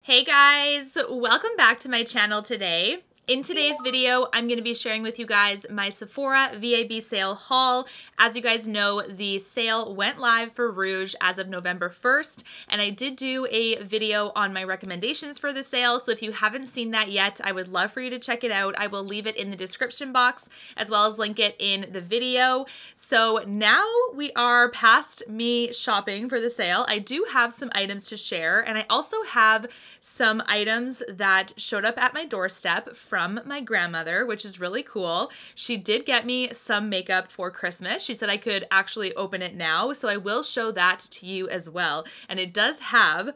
Hey guys, welcome back to my channel today. In today's video, I'm going to be sharing with you guys my Sephora VIB Sale haul. As you guys know, the sale went live for Rouge as of November 1st, and I did do a video on my recommendations for the sale, so if you haven't seen that yet, I would love for you to check it out. I will leave it in the description box, as well as link it in the video. So now we are past me shopping for the sale. I do have some items to share, and I also have some items that showed up at my doorstep from my grandmother, which is really cool. She did get me some makeup for Christmas. She said I could actually open it now, so I will show that to you as well. And it does have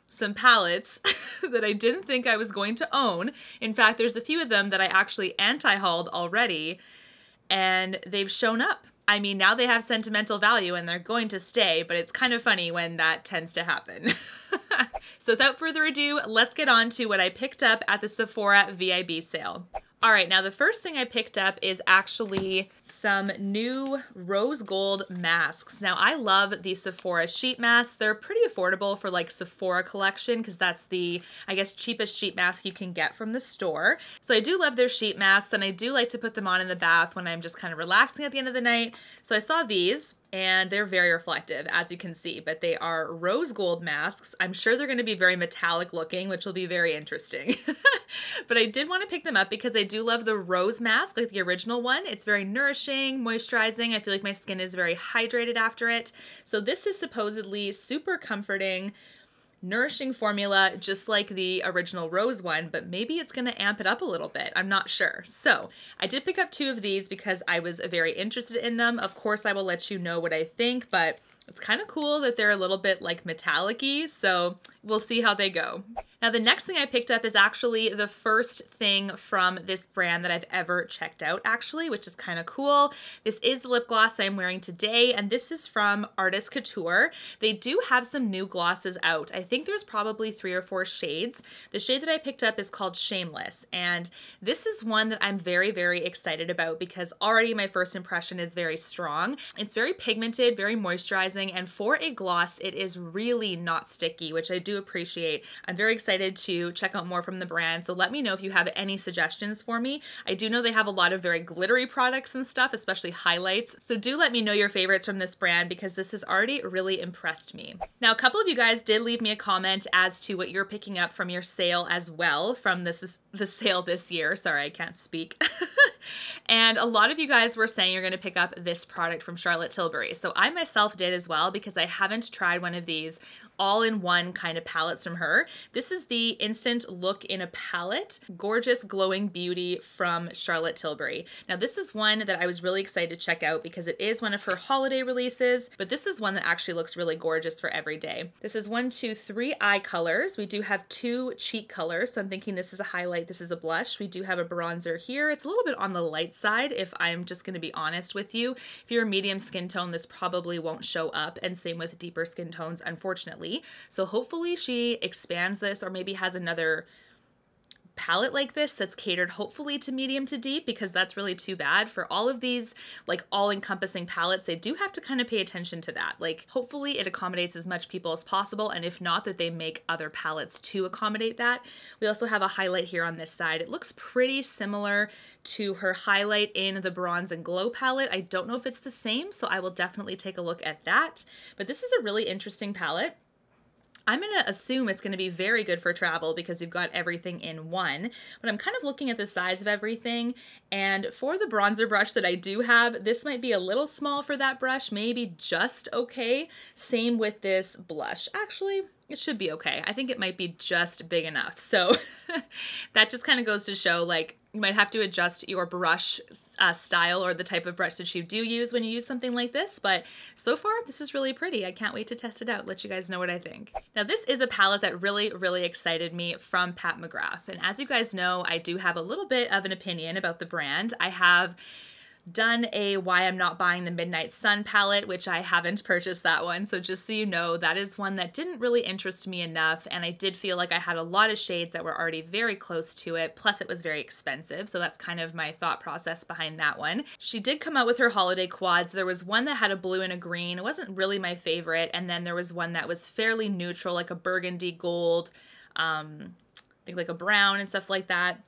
some palettes that I didn't think I was going to own. In fact, there's a few of them that I actually anti-hauled already, and they've shown up. I mean, now they have sentimental value and they're going to stay, but it's kind of funny when that tends to happen. So without further ado, let's get on to what I picked up at the Sephora VIB sale. All right, now the first thing I picked up is actually some new rose gold masks. Now I love the Sephora sheet masks. They're pretty affordable for like Sephora collection because that's the, I guess, cheapest sheet mask you can get from the store. So I do love their sheet masks, and I do like to put them on in the bath when I'm just kind of relaxing at the end of the night. So I saw these, and they're very reflective, as you can see, but they are rose gold masks. I'm sure they're going to be very metallic looking, which will be very interesting. But I did want to pick them up because I do love the rose mask, like the original one. It's very nourishing, moisturizing. I feel like my skin is very hydrated after it. So this is supposedly super comforting, nourishing formula, just like the original rose one, but maybe it's going to amp it up a little bit. I'm not sure. So I did pick up two of these because I was very interested in them. Of course, I will let you know what I think, but it's kind of cool that they're a little bit like metallic-y, so we'll see how they go. Now the next thing I picked up is actually the first thing from this brand that I've ever checked out actually, which is kind of cool. This is the lip gloss I'm wearing today, and this is from Artist Couture. They do have some new glosses out. I think there's probably 3 or 4 shades. The shade that I picked up is called Shameless, and this is one that I'm very, very excited about because already my first impression is very strong. It's very pigmented, very moisturizing, and for a gloss, it is really not sticky, which I do appreciate. I'm very excited to check out more from the brand, so let me know if you have any suggestions for me. I do know they have a lot of very glittery products and stuff, especially highlights, so do let me know your favorites from this brand because this has already really impressed me. Now, a couple of you guys did leave me a comment as to what you're picking up from your sale as well, from the sale this year. Sorry, I can't speak. And a lot of you guys were saying you're going to pick up this product from Charlotte Tilbury. So I myself did as well because I haven't tried one of these all-in-one kind of palettes from her. This is the Instant Look in a Palette Gorgeous Glowing Beauty from Charlotte Tilbury. Now this is one that I was really excited to check out because it is one of her holiday releases, but this is one that actually looks really gorgeous for every day. This is 1, 2, 3 eye colors. We do have 2 cheek colors, so I'm thinking this is a highlight, this is a blush. We do have a bronzer here. It's a little bit on the light side, if I'm just going to be honest with you. If you're a medium skin tone, this probably won't show up, and same with deeper skin tones, unfortunately. So hopefully she expands this, or maybe has another palette like this that's catered hopefully to medium to deep, because that's really too bad. For all of these like all-encompassing palettes, they do have to kind of pay attention to that. Like hopefully it accommodates as much people as possible, and if not, that they make other palettes to accommodate that. We also have a highlight here on this side. It looks pretty similar to her highlight in the Bronze and Glow palette. I don't know if it's the same, so I will definitely take a look at that. But this is a really interesting palette. I'm going to assume it's going to be very good for travel because you've got everything in one, but I'm kind of looking at the size of everything, and for the bronzer brush that I do have, this might be a little small for that brush, maybe just okay. Same with this blush. Actually, it should be okay. I think it might be just big enough. So that just kind of goes to show, like, you might have to adjust your brush style or the type of brush that you do use when you use something like this, but so far this is really pretty. I can't wait to test it out, let you guys know what I think. Now this is a palette that really, really excited me from Mcgrath, and as you guys know, I do have a little bit of an opinion about the brand. I have done a Why I'm Not Buying the Midnight Sun palette, which I haven't purchased that one. So just so you know, that is one that didn't really interest me enough. And I did feel like I had a lot of shades that were already very close to it. Plus it was very expensive. So that's kind of my thought process behind that one. She did come out with her holiday quads. There was one that had a blue and a green. It wasn't really my favorite. And then there was one that was fairly neutral, like a burgundy gold, I think like a brown and stuff like that.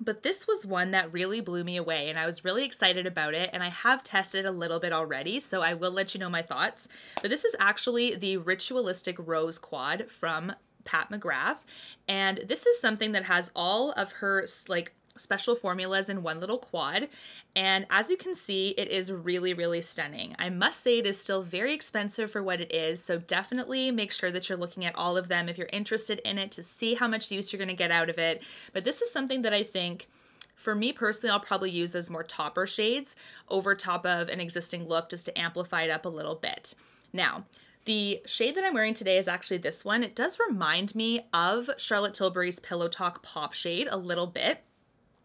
But this was one that really blew me away, and I was really excited about it, and I have tested a little bit already, so I will let you know my thoughts. But this is actually the Ritualistic Rose Quad from Pat McGrath, and this is something that has all of her like special formulas in one little quad, and as you can see, it is really, really stunning. I must say it is still very expensive for what it is, so definitely make sure that you're looking at all of them if you're interested in it to see how much use you're going to get out of it. But this is something that I think, for me personally, I'll probably use as more topper shades over top of an existing look just to amplify it up a little bit. Now, the shade that I'm wearing today is actually this one. It does remind me of Charlotte Tilbury's Pillow Talk Pop shade a little bit.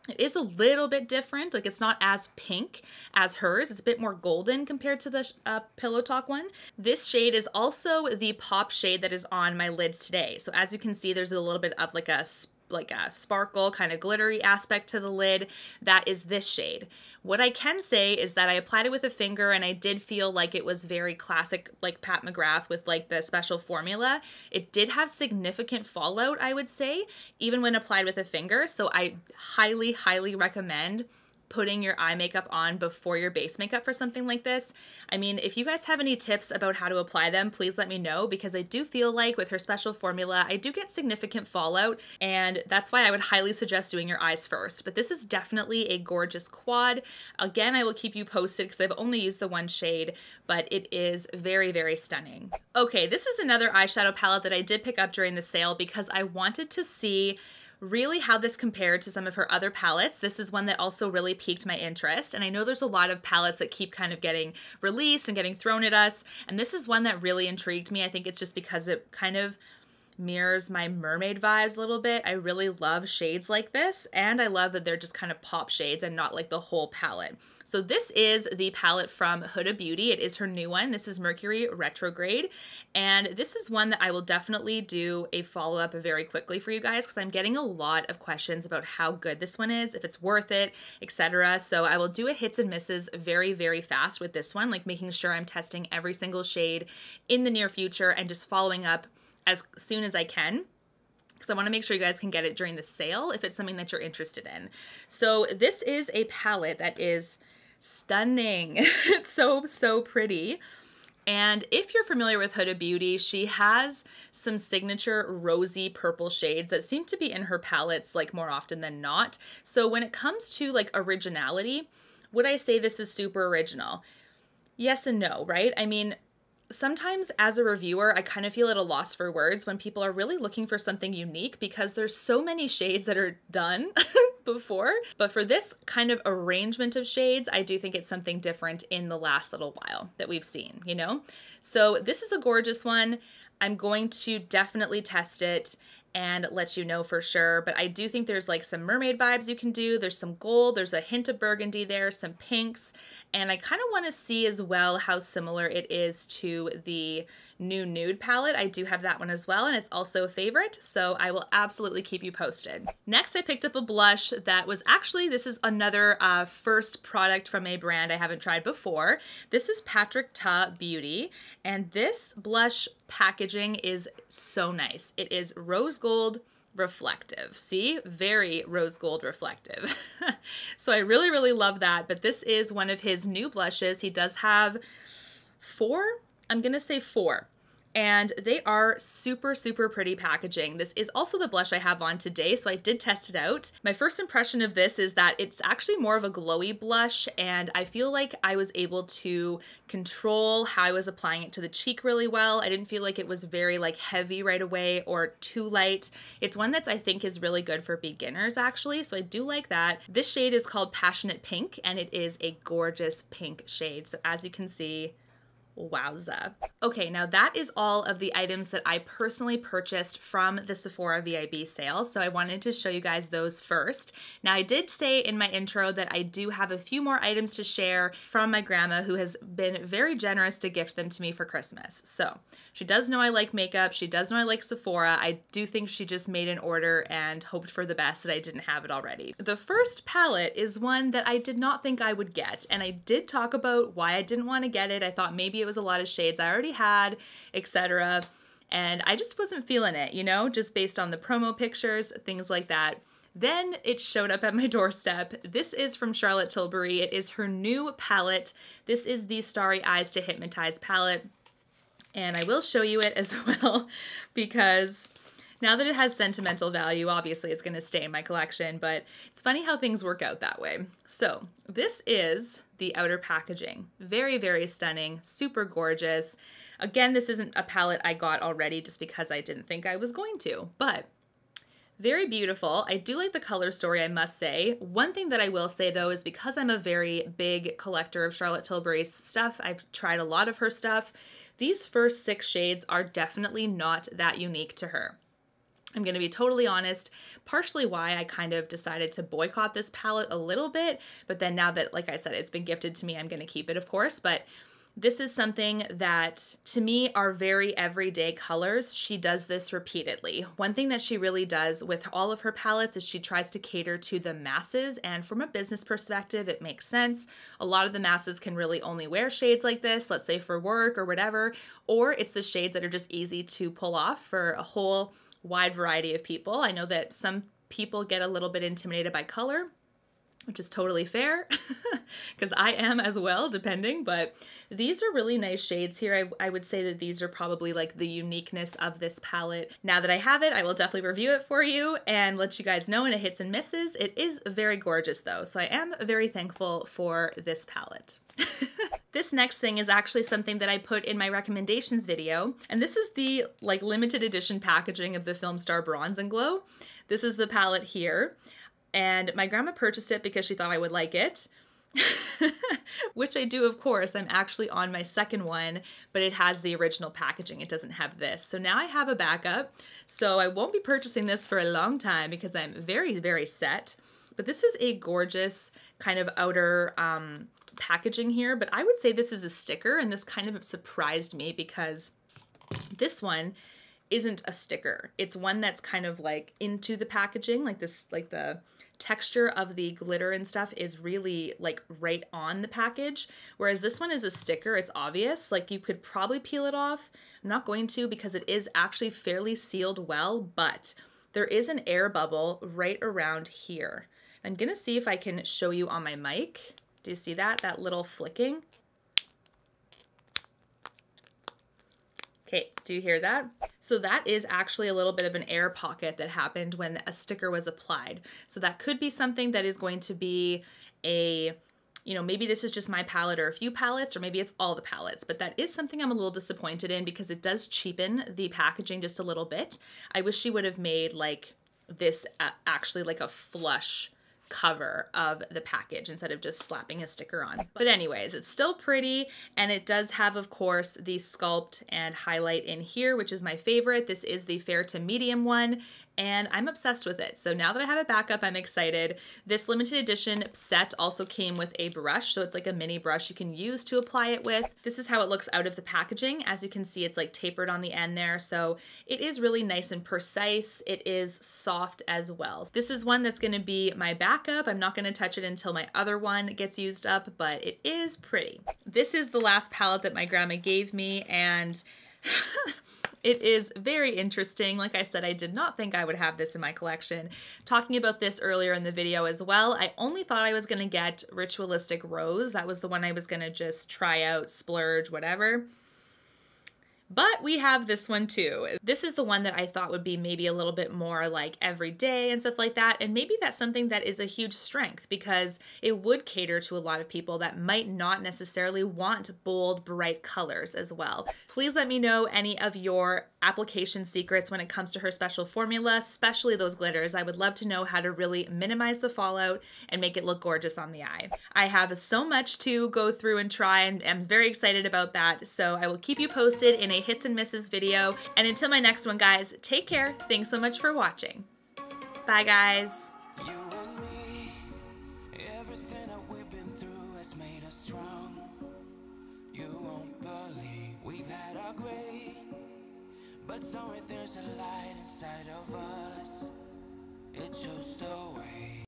It is a little bit different, like it's not as pink as hers. It's a bit more golden compared to the Pillow Talk one. This shade is also the pop shade that is on my lids today. So as you can see, there's a little bit of like a sparkle, kind of glittery aspect to the lid. That is this shade. What I can say is that I applied it with a finger and I did feel like it was very classic, like Pat McGrath with like the special formula. It did have significant fallout, I would say, even when applied with a finger. So I highly, highly recommend putting your eye makeup on before your base makeup for something like this. I mean, if you guys have any tips about how to apply them, please let me know, because I do feel like with her special formula, I do get significant fallout, and that's why I would highly suggest doing your eyes first. But this is definitely a gorgeous quad. Again, I will keep you posted because I've only used the one shade, but it is very, very stunning. Okay, this is another eyeshadow palette that I did pick up during the sale because I wanted to see really how this compared to some of her other palettes. This is one that also really piqued my interest, and I know there's a lot of palettes that keep kind of getting released and getting thrown at us, and this is one that really intrigued me. I think it's just because it kind of mirrors my mermaid vibes a little bit. I really love shades like this, and I love that they're just kind of pop shades and not like the whole palette. So this is the palette from Hooda Beauty. It is her new one. This is Mercury Retrograde, and this is one that I will definitely do a follow-up very quickly for you guys because I'm getting a lot of questions about how good this one is, if it's worth it, etc. So I will do a hits and misses very, very fast with this one, like making sure I'm testing every single shade in the near future and just following up as soon as I can, because I want to make sure you guys can get it during the sale if it's something that you're interested in. So this is a palette that is stunning. It's so, so pretty. And if you're familiar with Hooda Beauty, she has some signature rosy purple shades that seem to be in her palettes like more often than not. So when it comes to like originality, would I say this is super original? Yes and no, right? I mean, sometimes as a reviewer, I kind of feel at a loss for words when people are really looking for something unique because there's so many shades that are done before. But for this kind of arrangement of shades, I do think it's something different in the last little while that we've seen, you know? So this is a gorgeous one. I'm going to definitely test it and let you know for sure. But I do think there's like some mermaid vibes you can do. There's some gold, there's a hint of burgundy there, some pinks. And I kind of want to see as well how similar it is to the new nude palette. I do have that one as well, and it's also a favorite, so I will absolutely keep you posted. Next, I picked up a blush that was actually, this is another first product from a brand I haven't tried before. This is Hooda Beauty, and this blush packaging is so nice. It is rose gold reflective. See, very rose gold reflective. So I really, really love that. But this is one of his new blushes. He does have four, I'm gonna say four. And they are super, super pretty packaging. This is also the blush I have on today, so I did test it out. My first impression of this is that it's actually more of a glowy blush, and I feel like I was able to control how I was applying it to the cheek really well. I didn't feel like it was very like heavy right away or too light. It's one that's I think is really good for beginners actually, so I do like that. This shade is called Passionate Pink, and it is a gorgeous pink shade. So as you can see, wowza. Okay, now that is all of the items that I personally purchased from the Sephora VIB sale, so I wanted to show you guys those first. Now I did say in my intro that I do have a few more items to share from my grandma, who has been very generous to gift them to me for Christmas. So she does know I like makeup, she does know I like Sephora. I do think she just made an order and hoped for the best that I didn't have it already. The first palette is one that I did not think I would get, and I did talk about why I didn't want to get it. I thought maybe it was a lot of shades I already had, etc. and I just wasn't feeling it, you know, just based on the promo pictures, things like that. Then it showed up at my doorstep. This is from Charlotte Tilbury. It is her new palette. This is the Starry Eyes to Hypnotize palette. And I will show you it as well because now that it has sentimental value, obviously it's going to stay in my collection, but it's funny how things work out that way. So this is the outer packaging. Very, very stunning, super gorgeous. Again, this isn't a palette I got already just because I didn't think I was going to, but very beautiful. I do like the color story, I must say. One thing that I will say though is because I'm a very big collector of Charlotte Tilbury's stuff, I've tried a lot of her stuff, these first 6 shades are definitely not that unique to her. I'm going to be totally honest, partially why I kind of decided to boycott this palette a little bit, but then now that, like I said, it's been gifted to me, I'm going to keep it, of course, but this is something that, to me, are very everyday colors. She does this repeatedly. One thing that she really does with all of her palettes is she tries to cater to the masses, and from a business perspective, it makes sense. A lot of the masses can really only wear shades like this, let's say for work or whatever, or it's the shades that are just easy to pull off for a whole wide variety of people. I know that some people get a little bit intimidated by color, which is totally fair because I am as well, depending, but these are really nice shades here. I would say that these are probably like the uniqueness of this palette. Now that I have it, I will definitely review it for you and let you guys know in a hits and misses. It is very gorgeous though, so I am very thankful for this palette. This next thing is actually something that I put in my recommendations video, and this is the like limited edition packaging of the Film Star Bronze and Glow. This is the palette here. And my grandma purchased it because she thought I would like it, which I do, of course. I'm actually on my second one, but it has the original packaging. It doesn't have this. So now I have a backup. So I won't be purchasing this for a long time because I'm very, very set. But this is a gorgeous kind of outer packaging here. But I would say this is a sticker, and this kind of surprised me because this one isn't a sticker. It's one that's kind of like into the packaging, like this, like the texture of the glitter and stuff is really like right on the package, whereas this one is a sticker. It's obvious, like you could probably peel it off. I'm not going to because it is actually fairly sealed well, but there is an air bubble right around here. I'm gonna see if I can show you on my mic. Do you see that? That little flicking? Okay, do you hear that? So that is actually a little bit of an air pocket that happened when a sticker was applied. So that could be something that is going to be a, you know, maybe this is just my palette or a few palettes, or maybe it's all the palettes, but that is something I'm a little disappointed in because it does cheapen the packaging just a little bit. I wish she would have made like this actually like a flush cover of the package instead of just slapping a sticker on. But anyways, it's still pretty, and it does have, of course, the sculpt and highlight in here, which is my favorite. This is the fair to medium one, and I'm obsessed with it. So now that I have a backup, I'm excited. This limited edition set also came with a brush, so it's like a mini brush you can use to apply it with. This is how it looks out of the packaging. As you can see, it's like tapered on the end there, so it is really nice and precise. It is soft as well. This is one that's gonna be my backup. I'm not gonna touch it until my other one gets used up, but it is pretty. This is the last palette that my grandma gave me, and it is very interesting. Like I said, I did not think I would have this in my collection. Talking about this earlier in the video as well, I only thought I was gonna get Ritualistic Rose. That was the one I was gonna just try out, splurge, whatever. But we have this one too. This is the one that I thought would be maybe a little bit more like everyday and stuff like that. And maybe that's something that is a huge strength because it would cater to a lot of people that might not necessarily want bold, bright colors as well. Please let me know any of your application secrets when it comes to her special formula, especially those glitters. I would love to know how to really minimize the fallout and make it look gorgeous on the eye. I have so much to go through and try, and I'm very excited about that. So I will keep you posted in a hits and misses video. And until my next one, guys, take care. Thanks so much for watching. Bye, guys. You and me, everything that we've been through has made us strong. You won't believe we've had our gray, but somewhere there's a light inside of us. It shows the way.